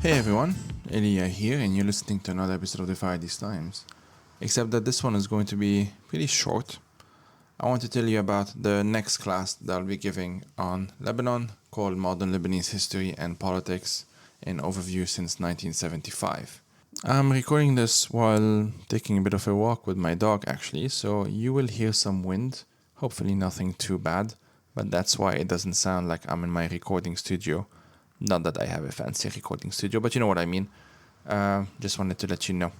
Hey everyone, Elia here, and you're listening to another episode of the Fire These Times. Except that this one is going to be pretty short. I want to tell you about the next class that I'll be giving on Lebanon, called Modern Lebanese History and Politics, an overview since 1975. I'm recording this while taking a bit of a walk with my dog actually, so you will hear some wind, hopefully nothing too bad, but that's why it doesn't sound like I'm in my recording studio. Not that I have a fancy recording studio, but you know what I mean. Just wanted to let you know.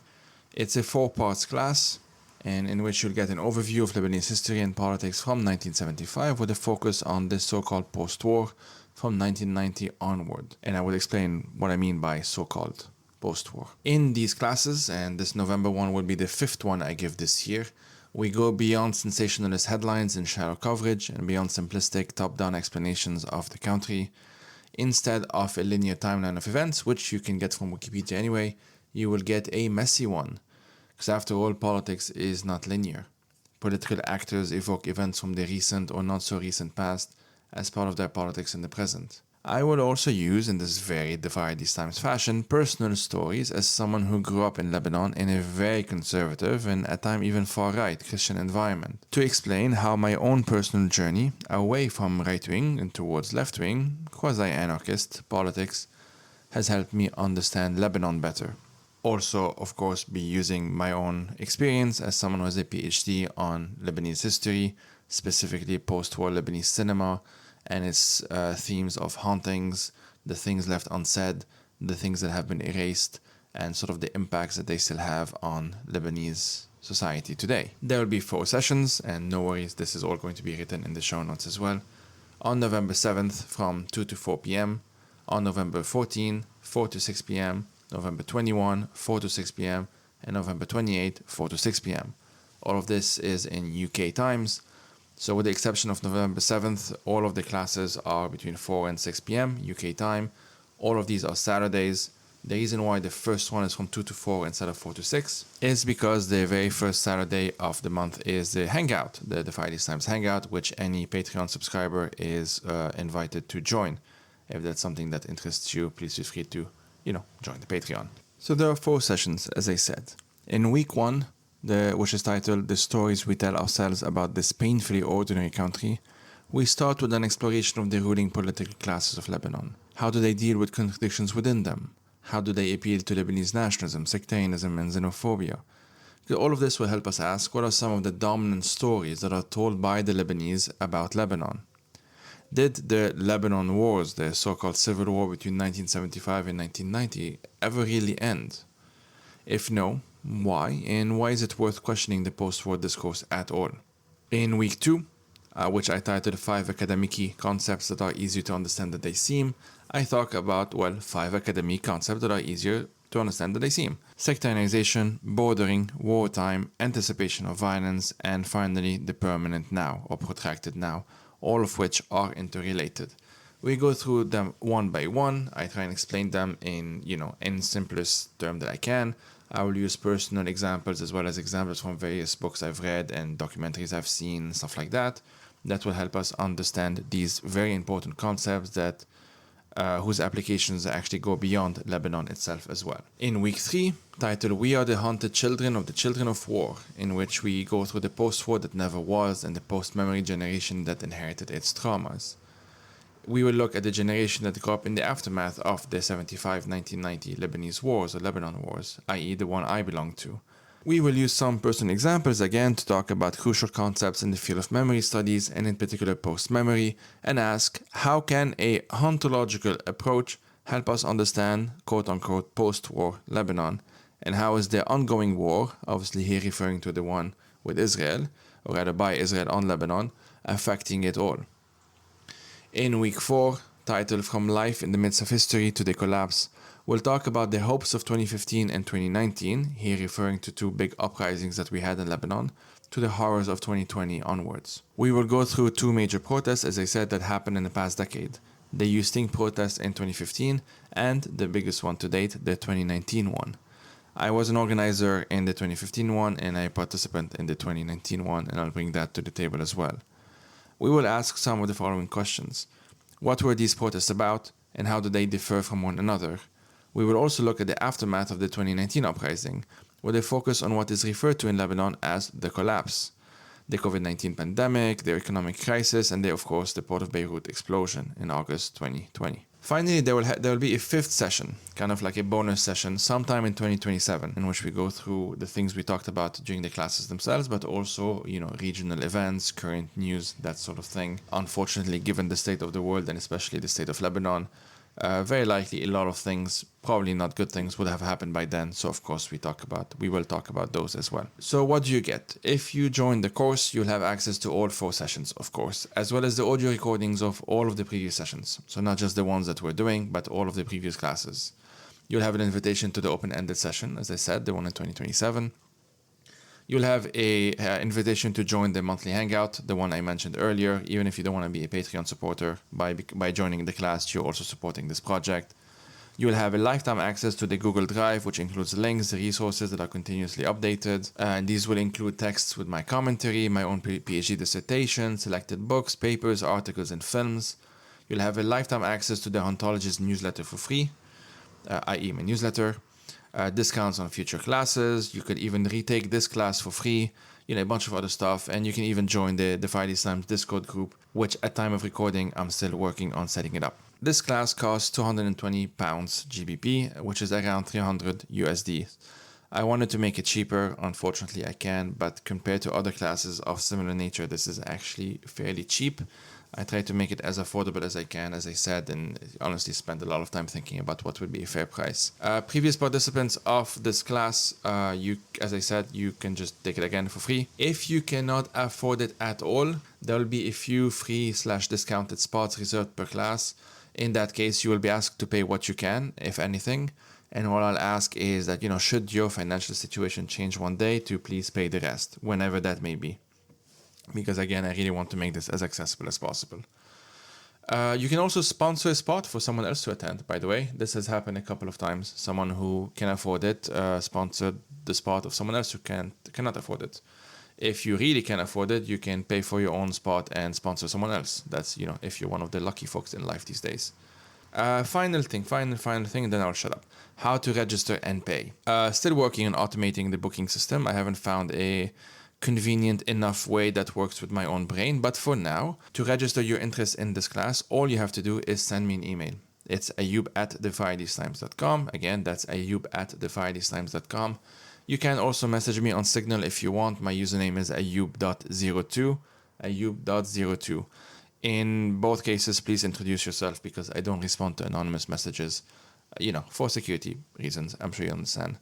It's a 4-part class, and in which you'll get an overview of Lebanese history and politics from 1975 with a focus on the so-called post-war from 1990 onward. And I will explain what I mean by so-called post-war. In these classes, and this November one will be the 5th one I give this year, we go beyond sensationalist headlines and shallow coverage and beyond simplistic top-down explanations of the country. Instead of a linear timeline of events, which you can get from Wikipedia anyway, you will get a messy one. Because after all, politics is not linear. Political actors evoke events from the recent or not so recent past as part of their politics in the present. I will also use, in this very Fire These Times fashion, personal stories as someone who grew up in Lebanon in a very conservative and at times even far-right Christian environment, to explain how my own personal journey away from right-wing and towards left-wing, quasi-anarchist politics has helped me understand Lebanon better. Also, of course, be using my own experience as someone who has a PhD on Lebanese history, specifically post-war Lebanese cinema, and its themes of hauntings, the things left unsaid, the things that have been erased, and sort of the impacts that they still have on Lebanese society today. There will be 4 sessions, and no worries, this is all going to be written in the show notes as well. On November 7th from 2 to 4 p.m., on November 14, 4 to 6 p.m., November 21, 4 to 6 p.m., and November 28, 4 to 6 p.m. All of this is in UK times. So with the exception of November 7th, all of the classes are between 4 and 6 p.m. UK time. All of these are Saturdays. The reason why the first one is from 2 to 4 instead of 4 to 6 is because the very first Saturday of the month is the Hangout, the Fire These Times Hangout, which any Patreon subscriber is invited to join. If that's something that interests you, please feel free to, join the Patreon. So there are 4 sessions, as I said. In week 1, which is titled The Stories We Tell Ourselves About This Painfully Ordinary Country, we start with an exploration of the ruling political classes of Lebanon. How do they deal with contradictions within them? How do they appeal to Lebanese nationalism, sectarianism, and xenophobia? All of this will help us ask what are some of the dominant stories that are told by the Lebanese about Lebanon. Did the Lebanon Wars, the so-called civil war between 1975 and 1990, ever really end? If no, why, and why is it worth questioning the post-war discourse at all? In week 2, which I titled 5 academic concepts that are easier to understand than they seem, I talk about, 5 academic concepts that are easier to understand than they seem. Sectarianization, bordering, wartime, anticipation of violence, and finally the permanent now, or protracted now, all of which are interrelated. We go through them one by one. I try and explain them in simplest term that I can. I will use personal examples as well as examples from various books I've read and documentaries I've seen, stuff like that. That will help us understand these very important concepts that whose applications actually go beyond Lebanon itself as well. In week 3, titled We Are the Haunted Children of the Children of War, in which we go through the post-war that never was and the post-memory generation that inherited its traumas. We will look at the generation that grew up in the aftermath of the 1975-1990 Lebanese Wars or Lebanon Wars, i.e. the one I belong to. We will use some personal examples again to talk about crucial concepts in the field of memory studies and in particular post-memory, and ask how can a ontological approach help us understand quote-unquote post-war Lebanon, and how is the ongoing war, obviously here referring to the one with Israel, or rather by Israel on Lebanon, affecting it all. In week 4, titled From Life in the Midst of History to the Collapse, we'll talk about the hopes of 2015 and 2019, here referring to 2 big uprisings that we had in Lebanon, to the horrors of 2020 onwards. We will go through 2 major protests, as I said, that happened in the past decade. The You Sting protest in 2015 and the biggest one to date, the 2019 one. I was an organizer in the 2015 one and a participant in the 2019 one, and I'll bring that to the table as well. We will ask some of the following questions. What were these protests about, and how do they differ from one another? We will also look at the aftermath of the 2019 uprising, with a focus on what is referred to in Lebanon as the collapse, the COVID-19 pandemic, the economic crisis, and of course, the Port of Beirut explosion in August 2020. Finally, there will be a fifth session, kind of like a bonus session, sometime in 2027, in which we go through the things we talked about during the classes themselves, but also, regional events, current news, that sort of thing. Unfortunately, given the state of the world and especially the state of Lebanon, very likely a lot of things, probably not good things, would have happened by then. So of course we will talk about those as well. So what do you get? If you join the course, you'll have access to all 4 sessions, of course, as well as the audio recordings of all of the previous sessions. So not just the ones that we're doing, but all of the previous classes. You'll have an invitation to the open-ended session, as I said, the one in 2027. You'll have a invitation to join the monthly hangout, the one I mentioned earlier. Even if you don't want to be a Patreon supporter, by joining the class, you're also supporting this project. You'll have a lifetime access to the Google Drive, which includes links, resources that are continuously updated. And these will include texts with my commentary, my own PhD dissertation, selected books, papers, articles, and films. You'll have a lifetime access to the Ontologist newsletter for free, i.e. my newsletter. Discounts on future classes. You could even retake this class for free, a bunch of other stuff. And you can even join the DeFi These Times Discord group, which at time of recording, I'm still working on setting it up. This class costs £220 GBP, which is around 300 USD. I wanted to make it cheaper. Unfortunately, I can, but compared to other classes of similar nature, this is actually fairly cheap. I try to make it as affordable as I can, as I said, and honestly spend a lot of time thinking about what would be a fair price. Previous participants of this class, as I said, you can just take it again for free. If you cannot afford it at all, there will be a few free/discounted spots reserved per class. In that case, you will be asked to pay what you can, if anything. And all I'll ask is that, should your financial situation change one day, to please pay the rest, whenever that may be. Because again, I really want to make this as accessible as possible. You can also sponsor a spot for someone else to attend, by the way. This has happened a couple of times. Someone who can afford it sponsored the spot of someone else who cannot afford it. If you really can afford it, you can pay for your own spot and sponsor someone else. That's, if you're one of the lucky folks in life these days. Final thing, and then I'll shut up. How to register and pay. Still working on automating the booking system. I haven't found a convenient enough way that works with my own brain, but for now, to register your interest in this class, all you have to do is send me an email. It's ayoub@defythesetimes.com. Again, that's ayoub@defythesetimes.com. You can also message me on Signal if you want. My username is ayoub.02. In both cases, please introduce yourself, because I don't respond to anonymous messages, for security reasons. I'm sure you understand.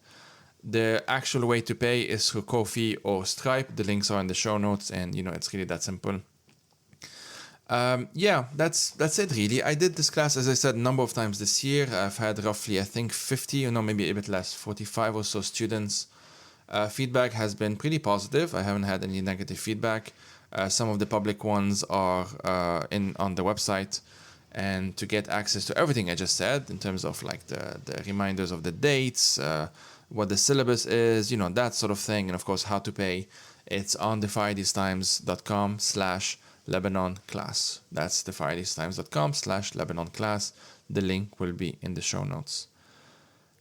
The actual way to pay is through Ko-fi or Stripe. The links are in the show notes, and it's really that simple. That's it really. I did this class, as I said, a number of times this year. I've had roughly, I think, 50 or maybe a bit less, 45 or so students. Feedback has been pretty positive. I haven't had any negative feedback. Some of the public ones are on the website. And to get access to everything I just said, in terms of like the reminders of the dates, what the syllabus is, that sort of thing. And of course, how to pay. It's on defythesetimes.com/Lebanon class. That's defythesetimes.com/Lebanon class. The link will be in the show notes.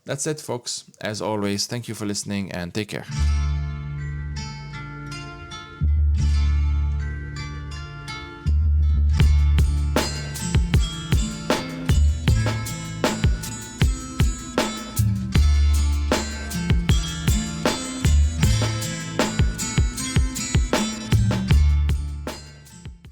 That's it, folks. As always, thank you for listening and take care.